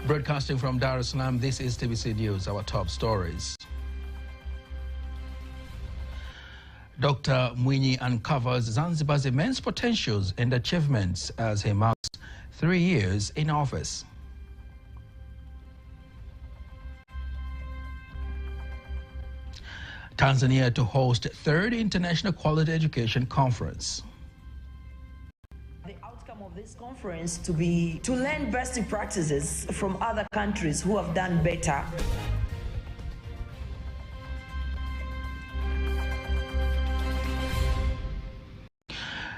Broadcasting from Dar es Salaam, this is TBC News, our top stories. Dr. Mwinyi uncovers Zanzibar's immense potentials and achievements as he marks 3 years in office. Tanzania to host 3rd International Quality Education Conference. The outcome of this conference to learn best practices from other countries who have done better.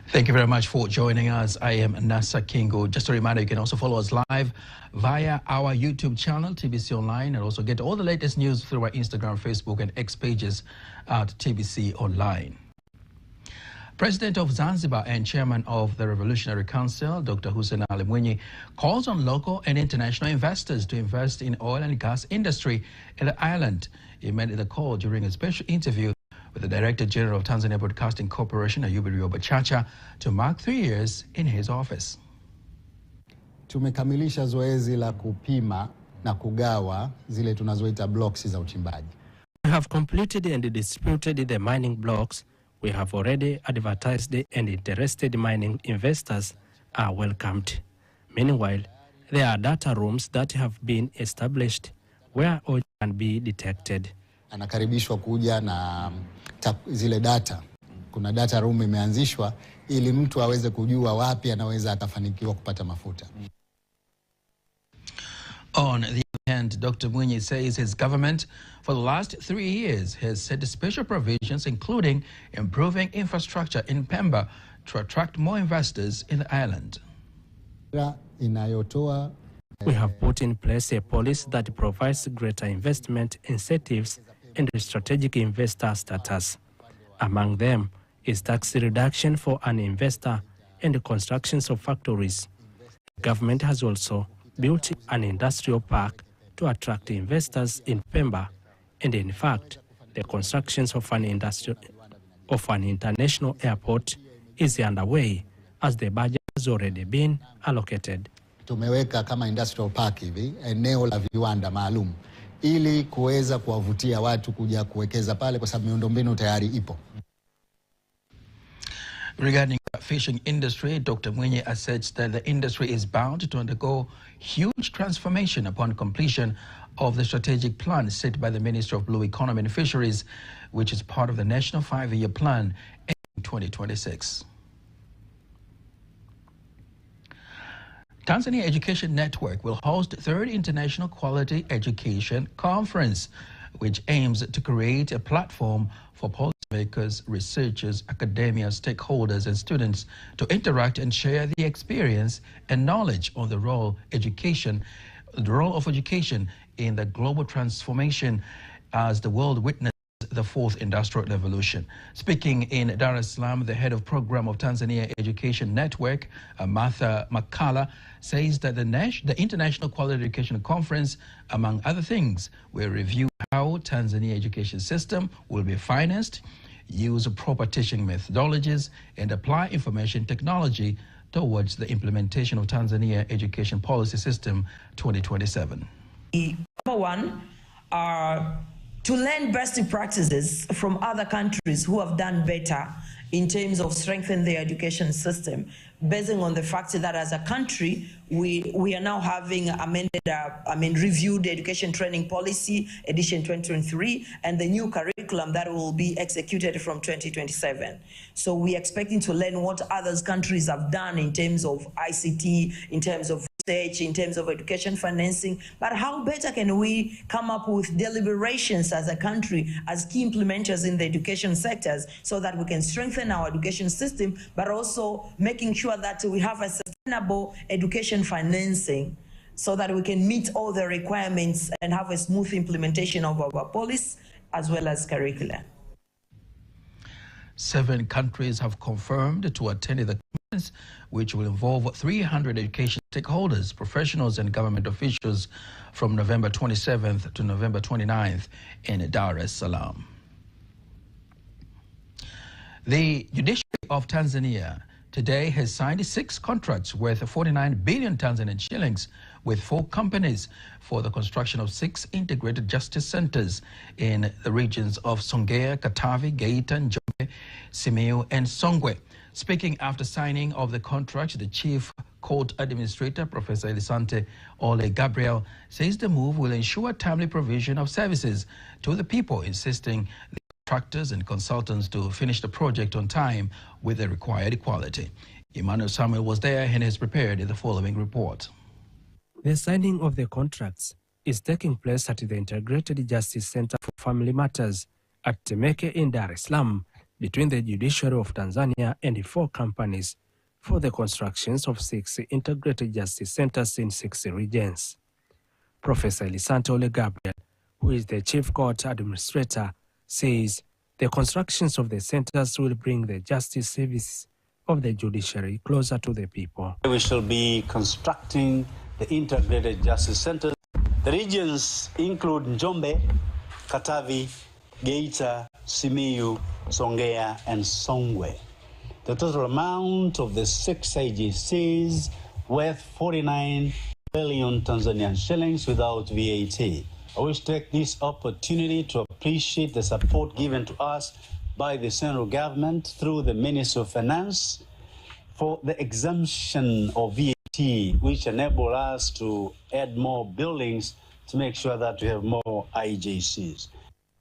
Thank you very much for joining us. I am Nasa Kingo. Just a reminder, you can also follow us live via our YouTube channel, TBC Online, and also get all the latest news through our Instagram, Facebook, and X pages at TBC Online. President of Zanzibar and Chairman of the Revolutionary Council, Dr. Hussein Ali Mwinyi, calls on local and international investors to invest in oil and gas industry in the island. He made the call during a special interview with the Director General of Tanzania Broadcasting Corporation, Ayubu Rioba-Chacha, to mark 3 years in his office. Tumekamilisha zoezi la kupima na kugawa zile tunazoita blocks za uchimbaji. We have completed and distributed the mining blocks. We have already advertised and interested mining investors are welcomed. Meanwhile, there are data rooms that have been established where oil can be detected. Anakaribishwa kuja na zile data. Kuna data room imeanzishwa ili mtu aweze kujua wapi anaweza akafanikiwa kupata mafuta. On the other hand, Dr. Mwinyi says his government for the last 3 years has set special provisions including improving infrastructure in Pemba to attract more investors in the island. We have put in place a policy that provides greater investment incentives and strategic investor status. Among them is tax reduction for an investor and the constructions of factories. The government has also built an industrial park to attract investors in Pemba, and in fact, the constructions of an international airport is underway as the budget has already been allocated. Tumeweka kama industrial park hivi eneo la viwanda maalum ili kuweza kuwavutia watu kuja kuwekeza pale kwa sababu miundombinu tayari ipo. Regarding the fishing industry, Dr. Mwinyi asserts that the industry is bound to undergo huge transformation upon completion of the strategic plan set by the Ministry of Blue Economy and Fisheries, which is part of the National 5-Year Plan in 2026. Tanzania Education Network will host 3rd International Quality Education Conference, which aims to create a platform for policymakers, researchers, academia, stakeholders, and students to interact and share the experience and knowledge on the role of education in the global transformation as the world witnessed the 4th Industrial Revolution. Speaking in Dar es Salaam, the head of program of Tanzania Education Network, Martha Makala, says that the International Quality Education Conference, among other things, will review how Tanzania education system will be financed, use proper teaching methodologies, and apply information technology towards the implementation of Tanzania Education Policy System 2027. Number one are to learn best practices from other countries who have done better in terms of strengthening their education system, based on the fact that as a country, we are now having reviewed education training policy edition 2023 and the new curriculum that will be executed from 2027. So we're expecting to learn what other countries have done in terms of ICT, in terms of research, in terms of education financing, but how better can we come up with deliberations as a country, as key implementers in the education sectors, so that we can strengthen our education system, but also making sure that we have a sustainable education financing so that we can meet all the requirements and have a smooth implementation of our policy as well as curricula. 7 countries have confirmed to attend the conference, which will involve 300 education stakeholders, professionals, and government officials from November 27th to November 29th in Dar es Salaam. The judiciary of Tanzania today has signed 6 contracts worth 49 billion Tanzanian shillings with 4 companies for the construction of 6 integrated justice centers in the regions of Songea, Katavi, Geita, Njombe, Simiyu, and Songwe. Speaking after signing of the contract, the Chief Court Administrator, Professor Elisante Ole Gabriel, says the move will ensure timely provision of services to the people, insisting the contractors and consultants to finish the project on time with the required quality. Emmanuel Samuel was there and has prepared the following report. The signing of the contracts is taking place at the Integrated Justice Center for Family Matters at Temeke in Dar es Salaam between the Judiciary of Tanzania and 4 companies for the constructions of 6 integrated justice centers in 6 regions. Professor Elisante Ole Gabriel, who is the Chief Court Administrator, says the constructions of the centers will bring the justice service of the judiciary closer to the people. We shall be constructing the integrated justice centers. The regions include Njombe, Katavi, Geita, Simiyu, Songea, and Songwe. The total amount of the 6 IGCs worth 49 billion Tanzanian shillings without VAT. I wish to take this opportunity to appreciate the support given to us by the central government through the Ministry of Finance for the exemption of VAT, which enable us to add more buildings to make sure that we have more IGCs.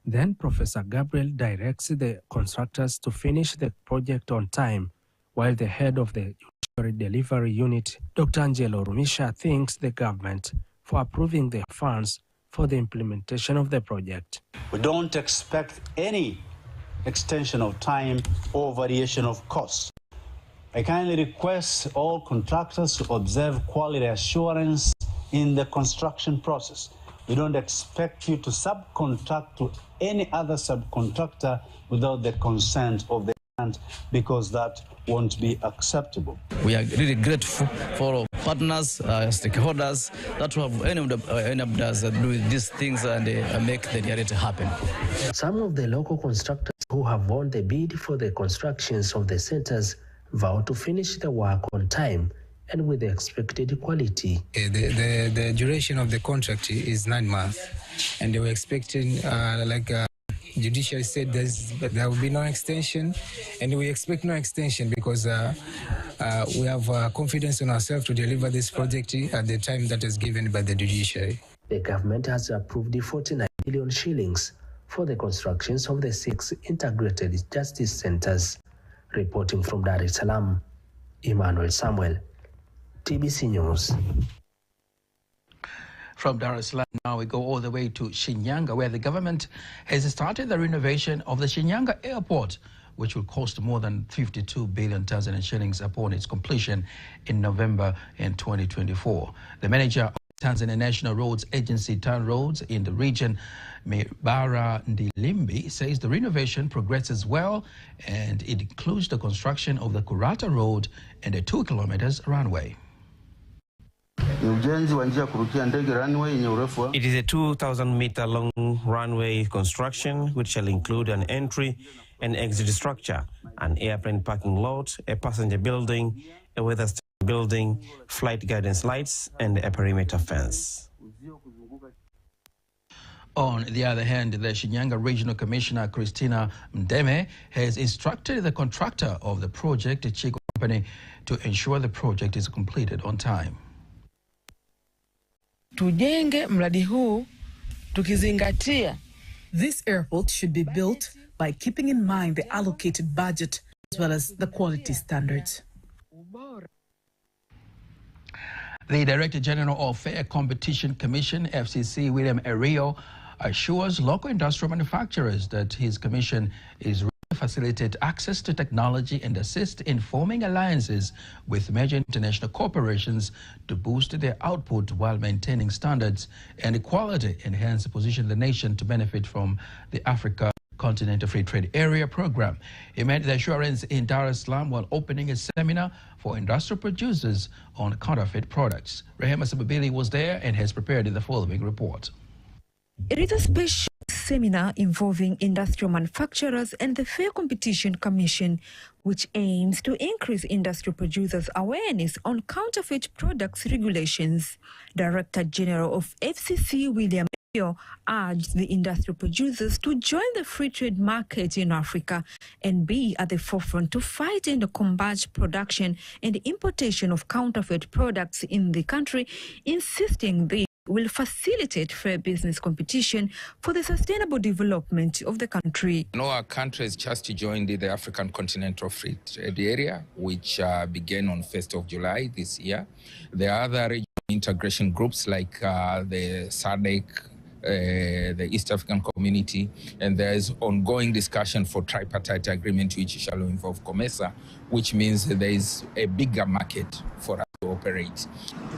Then Professor Gabriel directs the constructors to finish the project on time, while the head of the Judiciary Delivery Unit, Dr. Angelo Rumisha, thanks the government for approving the funds for the implementation of the project. We don't expect any extension of time or variation of costs. I kindly request all contractors to observe quality assurance in the construction process. We don't expect you to subcontract to any other subcontractor without the consent of the client, because that won't be acceptable. We are really grateful for our partners, stakeholders, that have enabled us to do these things and make the reality happen. Some of the local constructors who have won the bid for the constructions of the centers vow to finish the work on time and with the expected quality. The duration of the contract is 9 months, and they were expecting, Judiciary said there will be no extension, and we expect no extension because we have confidence in ourselves to deliver this project at the time that is given by the Judiciary. The government has approved the 49 billion shillings for the constructions of the 6 integrated justice centers. Reporting from Dar es Salaam, Emmanuel Samuel, TBC News. From Dar es Salaam, now we go all the way to Shinyanga, where the government has started the renovation of the Shinyanga airport, which will cost more than 52 billion Tanzanian shillings upon its completion in November in 2024. The manager of Tanzania National Roads Agency TAN Roads in the region, Mibara Ndilimbi, says the renovation progresses well, and it includes the construction of the Kurata Road and a 2 kilometers runway. It is a 2,000-meter long runway construction, which shall include an entry and exit structure, an airplane parking lot, a passenger building, a weather station building, flight guidance lights, and a perimeter fence. On the other hand, the Shinyanga Regional Commissioner, Christina Mdeme, has instructed the contractor of the project, Chico Company, to ensure the project is completed on time. Tujenge mradi huu tukizingatia. This airport should be built by keeping in mind the allocated budget as well as the quality standards. The Director General of Fair Competition Commission, FCC, William Erio, assures local industrial manufacturers that his commission is ready to facilitate access to technology and assist in forming alliances with major international corporations to boost their output while maintaining standards and quality, and hence position the nation to benefit from the Africa Continental Free Trade Area program. He made the assurance in Dar es Salaam while opening a seminar for industrial producers on counterfeit products. Rehema Sababili was there and has prepared the following report. It is a special seminar involving industrial manufacturers and the Fair Competition Commission, which aims to increase industry producers' awareness on counterfeit products regulations. Director General of FCC, William urged the industrial producers to join the free trade market in Africa and be at the forefront to fight and combat production and importation of counterfeit products in the country, insisting they will facilitate fair business competition for the sustainable development of the country. Our country has just joined the African Continental Free Trade Area, which began on 1st of July this year. There are other regional integration groups like the SADC, the East African Community, and there is ongoing discussion for tripartite agreement which shall involve COMESA, which means that there is a bigger market for us to operate.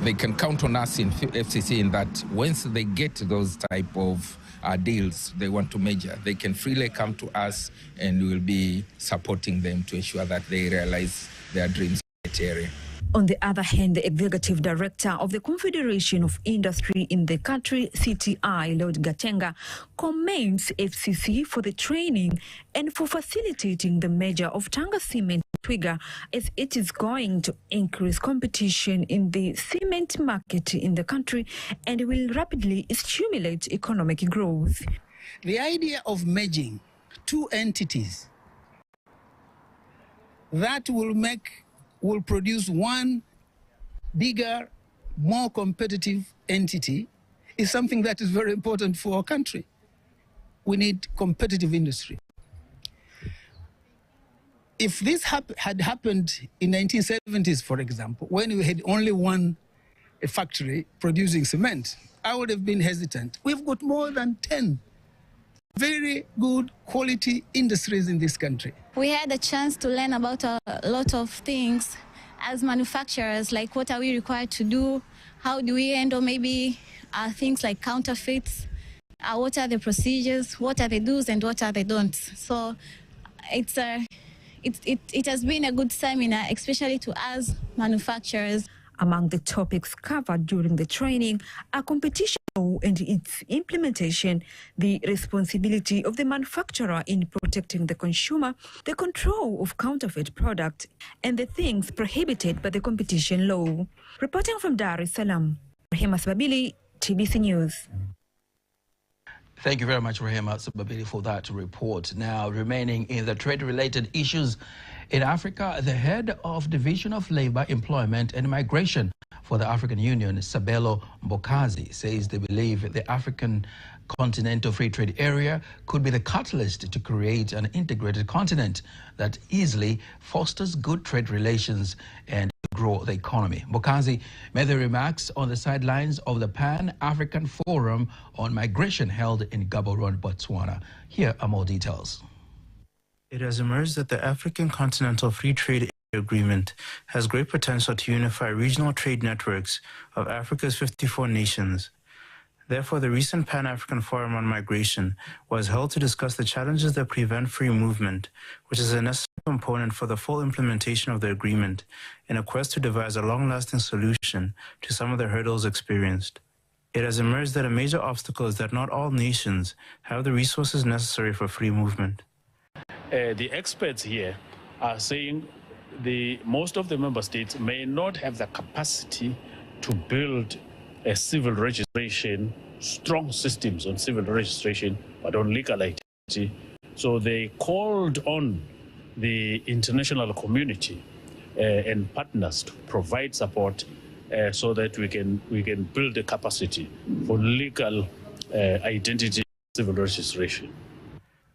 They can count on us in FCC in that once they get those type of deals they want to measure, they can freely come to us and we will be supporting them to ensure that they realize their dreams in that area. On the other hand, the Executive Director of the Confederation of Industry in the country, CTI, Lord Gatenga, commends FCC for the training and for facilitating the merger of Tanga Cement and Twiga, as it is going to increase competition in the cement market in the country and will rapidly stimulate economic growth. The idea of merging two entities that will produce one bigger, more competitive entity is something that is very important for our country. We need competitive industry. If this had happened in 1970s, for example, when we had only one factory producing cement, I would have been hesitant. We've got more than 10 very good quality industries in this country. We had a chance to learn about a lot of things as manufacturers, like what are we required to do, how do we handle maybe things like counterfeits, what are the procedures, what are the do's and what are the don'ts. So it has been a good seminar, especially to us manufacturers. Among the topics covered during the training are competition law and its implementation, the responsibility of the manufacturer in protecting the consumer, the control of counterfeit products, and the things prohibited by the competition law. Reporting from Dar es Salaam, Rahima Sababili, TBC News. Thank you very much, Rahima Sababili, for that report. Now, remaining in the trade-related issues, in Africa, the head of Division of Labor, Employment and Migration for the African Union, Sabelo Mbokazi, says they believe the African Continental Free Trade Area could be the catalyst to create an integrated continent that easily fosters good trade relations and grow the economy. Mbokazi made the remarks on the sidelines of the Pan-African Forum on Migration held in Gaborone, Botswana. Here are more details. It has emerged that the African Continental Free Trade Agreement has great potential to unify regional trade networks of Africa's 54 nations. Therefore, the recent Pan-African Forum on Migration was held to discuss the challenges that prevent free movement, which is a necessary component for the full implementation of the agreement, in a quest to devise a long-lasting solution to some of the hurdles experienced. It has emerged that a major obstacle is that not all nations have the resources necessary for free movement. The experts here are saying most of the member states may not have the capacity to build a civil registration, strong systems on civil registration, but on legal identity. So they called on the international community and partners to provide support so that we can build a capacity for legal identity civil registration.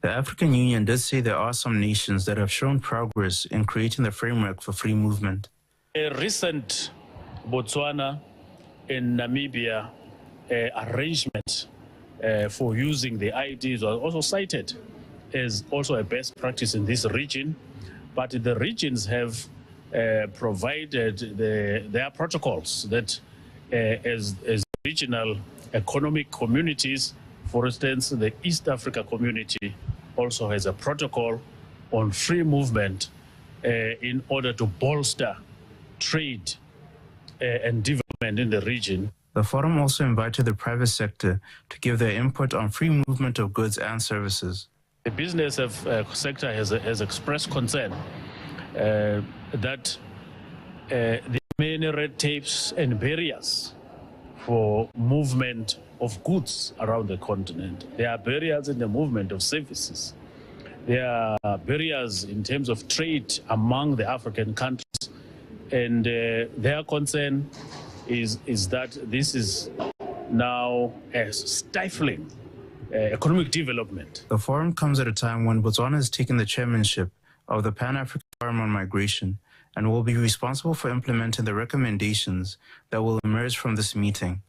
The African Union does say there are some nations that have shown progress in creating the framework for free movement. A recent Botswana and Namibia arrangement for using the IDs was also cited as also a best practice in this region, but the regions have provided their protocols that as regional economic communities, for instance, the East Africa community also has a protocol on free movement in order to bolster trade and development in the region. The forum also invited the private sector to give their input on free movement of goods and services. The business sector has expressed concern that there are many red tapes and barriers for movement of goods around the continent. There are barriers in the movement of services. There are barriers in terms of trade among the African countries. And their concern is that this is now stifling economic development. The forum comes at a time when Botswana has taken the chairmanship of the Pan-African Forum on Migration and will be responsible for implementing the recommendations that will emerge from this meeting.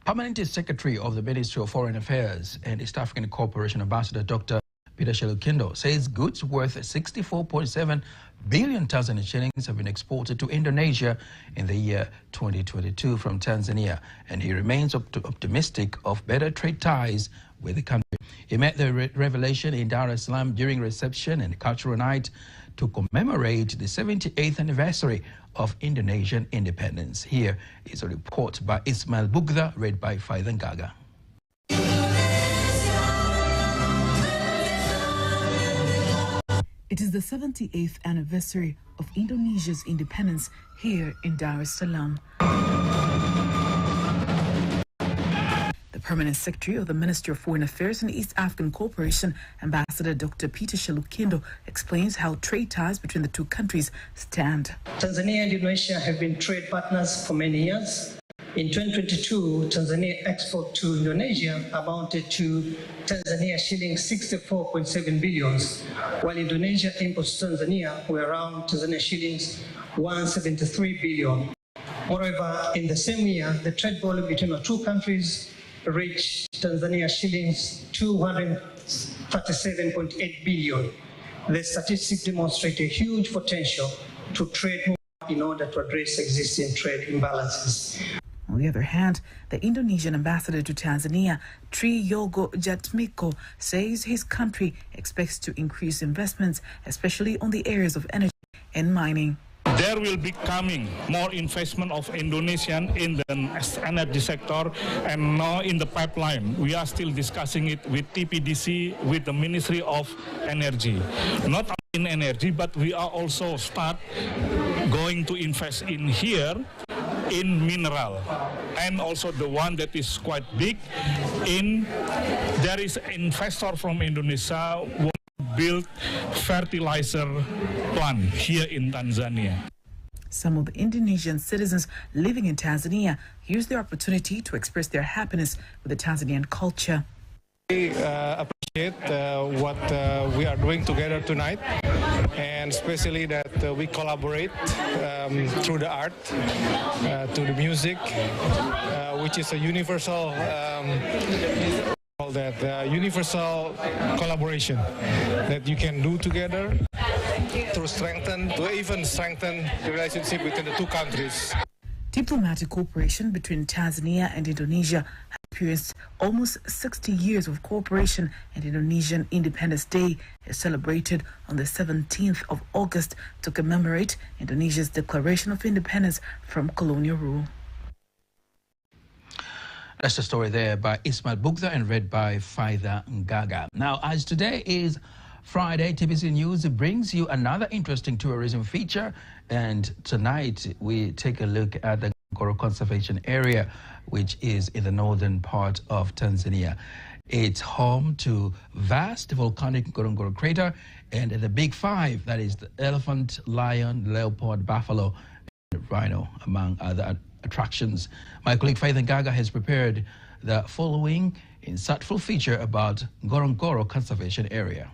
Permanent Secretary of the Ministry of Foreign Affairs and East African Cooperation Ambassador Dr. Peter Shelukindo says goods worth 64.7 billion Tanzanian shillings have been exported to Indonesia in the year 2022 from Tanzania, and he remains optimistic of better trade ties with the country. He made the revelation in Dar es Salaam during reception and cultural night to commemorate the 78th anniversary of Indonesian independence. Here is a report by Ismail Bugda, read by Faidan Gaga. It is the 78th anniversary of Indonesia's independence here in Dar es Salaam. The Permanent Secretary of the Ministry of Foreign Affairs and East African Cooperation, Ambassador Dr. Peter Shelukindo, explains how trade ties between the two countries stand. Tanzania and Indonesia have been trade partners for many years. In 2022, Tanzania export to Indonesia amounted to Tanzania shillings 64.7 billion, while Indonesia imports to Tanzania were around Tanzania shillings 173 billion. Moreover, in the same year, the trade volume between the two countries reached Tanzania shillings 237.8 billion. The statistics demonstrate a huge potential to trade more in order to address existing trade imbalances. On the other hand, the Indonesian ambassador to Tanzania, Triyogo Jatmiko, says his country expects to increase investments, especially on the areas of energy and mining. There will be coming more investment of Indonesian in the energy sector, and now in the pipeline. We are still discussing it with TPDC, with the Ministry of Energy. Not only in energy, but we are also going to invest in here in mineral, and also the one that is quite big there is an investor from Indonesia who build fertilizer plant here in Tanzania. Some of the Indonesian citizens living in Tanzania used the opportunity to express their happiness with the Tanzanian culture. We appreciate what we are doing together tonight, and especially that we collaborate through the art, to the music, which is a universal universal collaboration that you can do together to even strengthen the relationship between the two countries. Diplomatic cooperation between Tanzania and Indonesia has experienced almost 60 years of cooperation, and Indonesian Independence Day is celebrated on the 17th of August to commemorate Indonesia's declaration of independence from colonial rule. That's the story there by Ismail Bugda and read by Faida Ngaga. Now, as today is Friday, TBC News brings you another interesting tourism feature, and tonight we take a look at the Ngorongoro Conservation Area, which is in the northern part of Tanzania. It's home to vast volcanic Ngorongoro crater and the Big Five, that is the elephant, lion, leopard, buffalo, and rhino, among other attractions. My colleague Faith Ngaga has prepared the following insightful feature about Ngorongoro Conservation Area.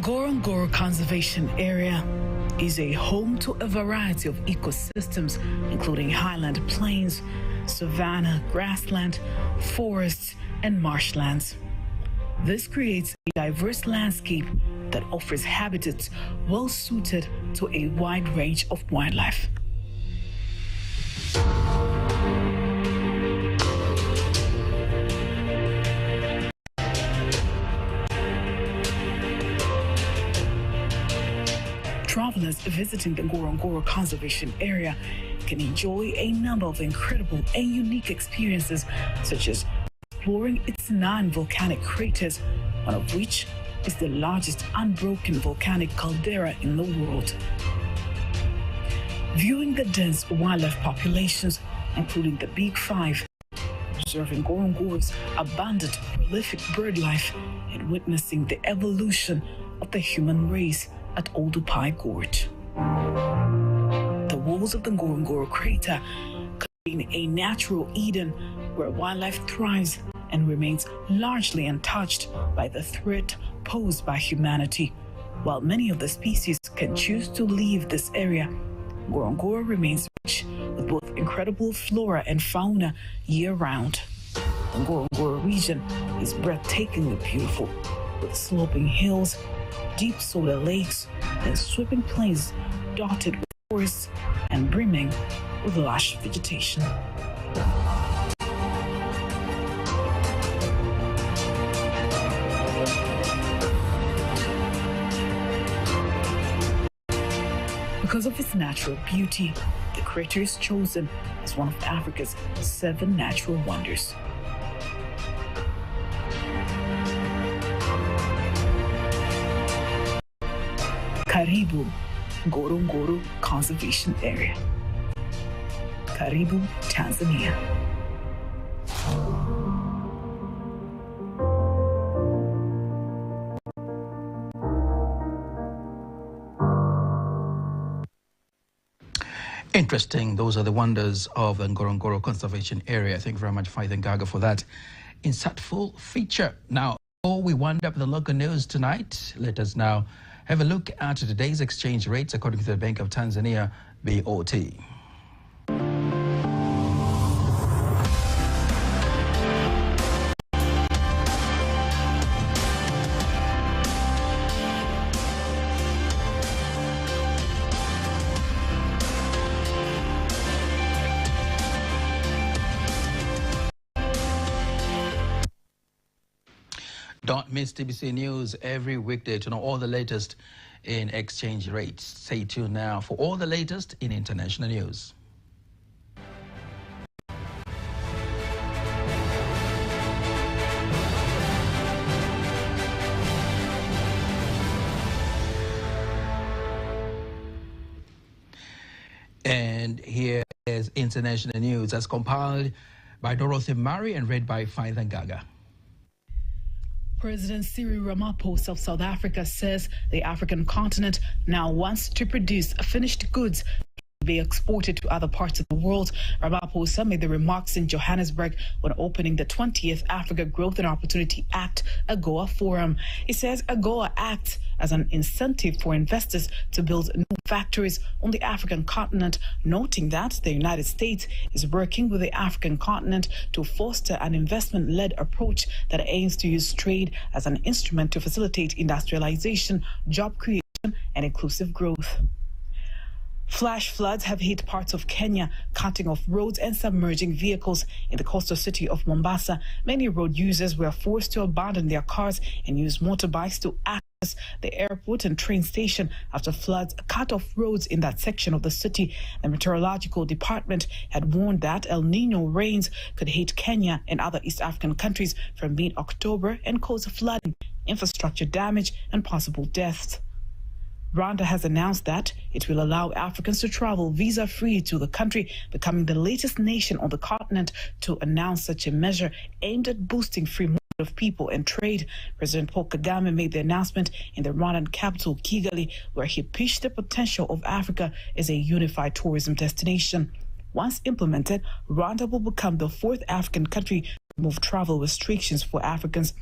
Ngorongoro Conservation Area is a home to a variety of ecosystems, including highland plains, savanna, grassland, forests, and marshlands. This creates a diverse landscape that offers habitats well suited to a wide range of wildlife. Travelers visiting the Ngorongoro Conservation Area can enjoy a number of incredible and unique experiences, such as exploring its 9 volcanic craters, one of which is the largest unbroken volcanic caldera in the world. Viewing the dense wildlife populations, including the Big Five, observing Ngorongoro's abundant, prolific bird life, and witnessing the evolution of the human race at Oldupai Gorge. The walls of the Ngorongoro crater contain a natural Eden where wildlife thrives and remains largely untouched by the threat posed by humanity. While many of the species can choose to leave this area, Ngorongoro remains rich with both incredible flora and fauna year-round. The Ngorongoro region is breathtakingly beautiful, with sloping hills, deep soda lakes, and sweeping plains dotted with forests and brimming with lush vegetation. Because of its natural beauty, the crater is chosen as one of Africa's 7 natural wonders. Karibu Ngorongoro Conservation Area. Karibu, Tanzania. Interesting. Those are the wonders of the Ngorongoro Conservation Area. Thank you very much, Faith Ngaga, for that insightful feature. Now, before we wind up the local news tonight, let us now have a look at today's exchange rates according to the Bank of Tanzania, BOT. Don't miss TBC News every weekday to know all the latest in exchange rates. Stay tuned now for all the latest in international news. And here is international news as compiled by Dorothy Murray and read by Faith Ngaga. President Cyril Ramaphosa of South Africa says the African continent now wants to produce finished goods to be exported to other parts of the world. Ramaphosa made the remarks in Johannesburg when opening the 20th Africa Growth and Opportunity Act AGOA Forum. He says AGOA acts as an incentive for investors to build new factories on the African continent, noting that the United States is working with the African continent to foster an investment-led approach that aims to use trade as an instrument to facilitate industrialization, job creation, and inclusive growth. Flash floods have hit parts of Kenya, cutting off roads and submerging vehicles. In the coastal city of Mombasa, many road users were forced to abandon their cars and use motorbikes to access the airport and train station after floods cut off roads in that section of the city. The meteorological department had warned that El Nino rains could hit Kenya and other East African countries from mid-October and cause flooding, infrastructure damage, and possible deaths. Rwanda has announced that it will allow Africans to travel visa-free to the country, becoming the latest nation on the continent to announce such a measure aimed at boosting free movement of people and trade. President Paul Kagame made the announcement in the Rwandan capital, Kigali, where he pitched the potential of Africa as a unified tourism destination. Once implemented, Rwanda will become the 4th African country to remove travel restrictions for Africans.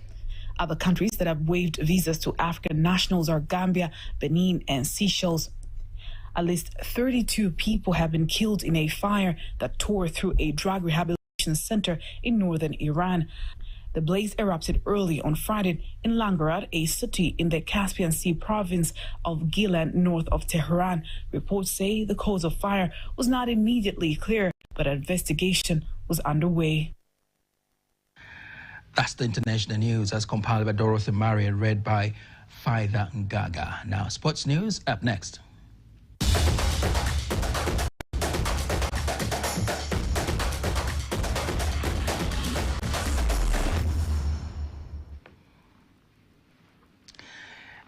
Other countries that have waived visas to African nationals are Gambia, Benin, and Seychelles. At least 32 people have been killed in a fire that tore through a drug rehabilitation center in northern Iran. The blaze erupted early on Friday in Langarad, a city in the Caspian Sea province of Gilan, north of Tehran. Reports say the cause of fire was not immediately clear, but an investigation was underway. That's the international news as compiled by Dorothy Murray and read by Faith Ngaga. Now, sports news up next.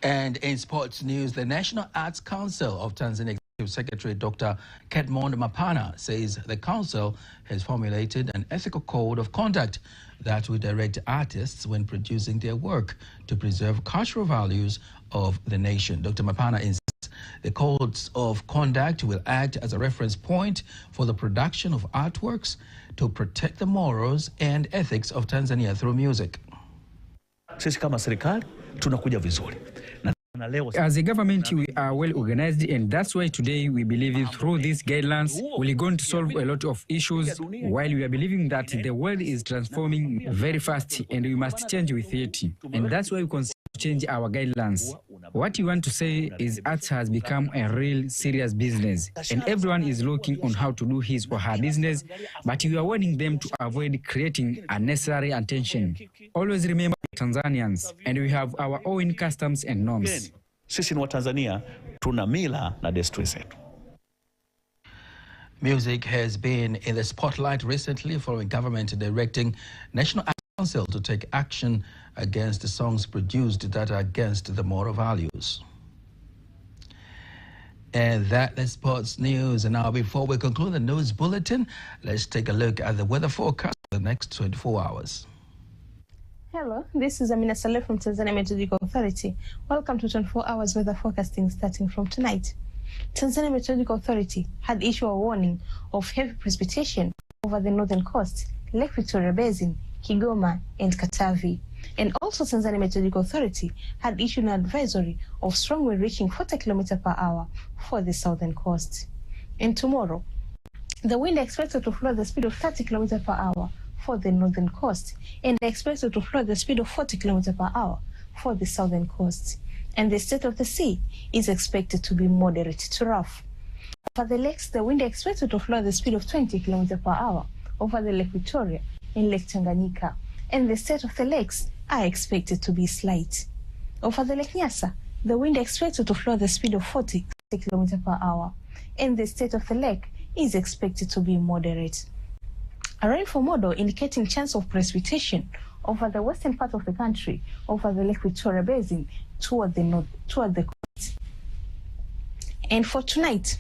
And in sports news, the National Arts Council of Tanzania Executive Secretary Dr. Kedmond Mapana says the council has formulated an ethical code of conduct that will direct artists when producing their work to preserve cultural values of the nation. Dr. Mapana insists the codes of conduct will act as a reference point for the production of artworks to protect the morals and ethics of Tanzania through music. Sisi kama serikali tunakuja vizuri. As a government, we are well organized, and that's why today we believe through these guidelines, we're going to solve a lot of issues, while we are believing that the world is transforming very fast and we must change with it. And that's why we consider to change our guidelines. What you want to say is arts has become a real serious business, and everyone is looking on how to do his or her business, but we are warning them to avoid creating unnecessary attention. Always remember Tanzanians, and we have our own customs and norms. Sisi ni Watanzania, tuna mila na desturi zetu. Music has been in the spotlight recently following government directing National Arts Council to take action against the songs produced that are against the moral values. And that's the sports news. And now, before we conclude the news bulletin, let's take a look at the weather forecast for the next 24 hours. Hello, this is Amina Saleh from Tanzania Meteorological Authority. Welcome to 24 hours weather forecasting starting from tonight. Tanzania Meteorological Authority had issued a warning of heavy precipitation over the northern coast, Lake Victoria Basin, Kigoma, and Katavi. And also Tanzania Meteorological Authority had issued an advisory of strong wind reaching 40 km per hour for the southern coast. And tomorrow, the wind expected to flow at the speed of 30 km per hour for the northern coast, and expected to flow at the speed of 40 km per hour for the southern coast. And the state of the sea is expected to be moderate to rough. For the lakes, the wind expected to flow at the speed of 20 km per hour over the Lake Victoria and Lake Tanganyika, and the state of the lakes are expected to be slight. Over the Lake Nyasa, the wind expected to flow at the speed of 40 km per hour, and the state of the lake is expected to be moderate. A rainfall model indicating chance of precipitation over the western part of the country, over the Lake Victoria Basin, toward the north, toward the coast. And for tonight,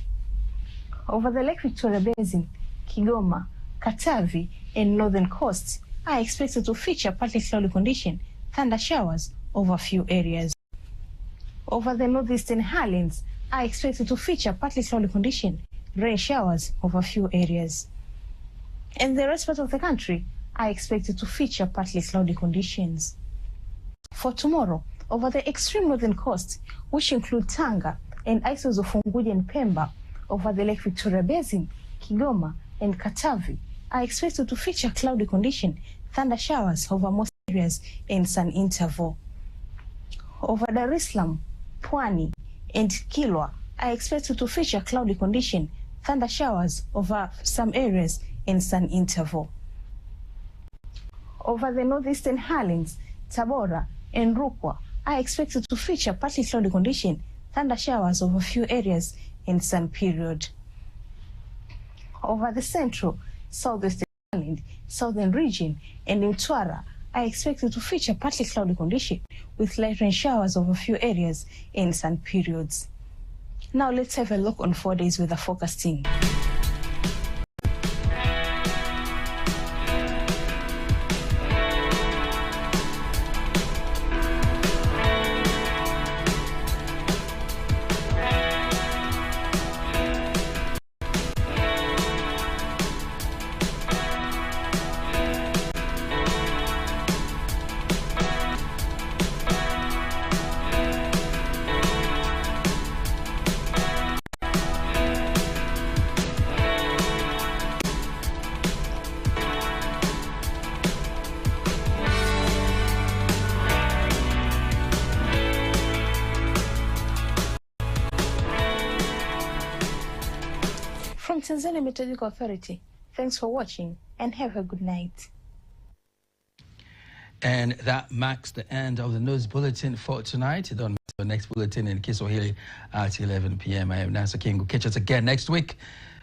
over the Lake Victoria Basin, Kigoma, Katavi, and northern coast are expected to feature partly cloudy condition, thunder showers over a few areas. Over the northeastern highlands are expected to feature partly cloudy condition, rain showers over a few areas. And the rest part of the country are expected to feature partly cloudy conditions. For tomorrow, over the extreme northern coast, which include Tanga and islands of Unguja and Pemba, over the Lake Victoria Basin, Kigoma, and Katavi, are expected to feature cloudy condition, thunder showers over most areas and sun interval. Over Dar es Salaam, Pwani, and Kilwa are expected to feature cloudy condition, thunder showers over some areas and sun interval. Over the northeastern highlands, Tabora and Rukwa are expected to feature partly cloudy condition, thunder showers over a few areas and sun period. Over the central, southwestern highland, southern region, and in Mtwara are expected to feature partly cloudy condition with light rain showers over a few areas and sun periods. Now let's have a look on 4 days weather forecasting. From Tanzania Meteorological Authority, thanks for watching and have a good night. And that marks the end of the news bulletin for tonight. Don't miss the next bulletin in Kiswahili at 11 p.m. I am Nasa Kingu. Catch us again next week.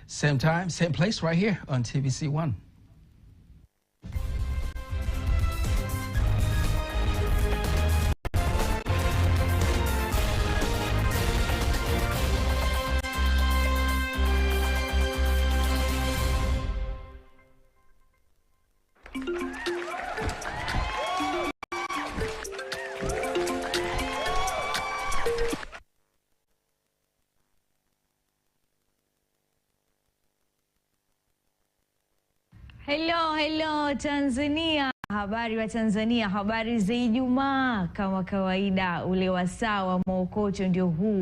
Same time, same place, right here on TBC1. Hello Tanzania. Habari wa Tanzania, habari za Ijumaa. Kama kawaida ule wasaa wa Mwokoto ndio huu.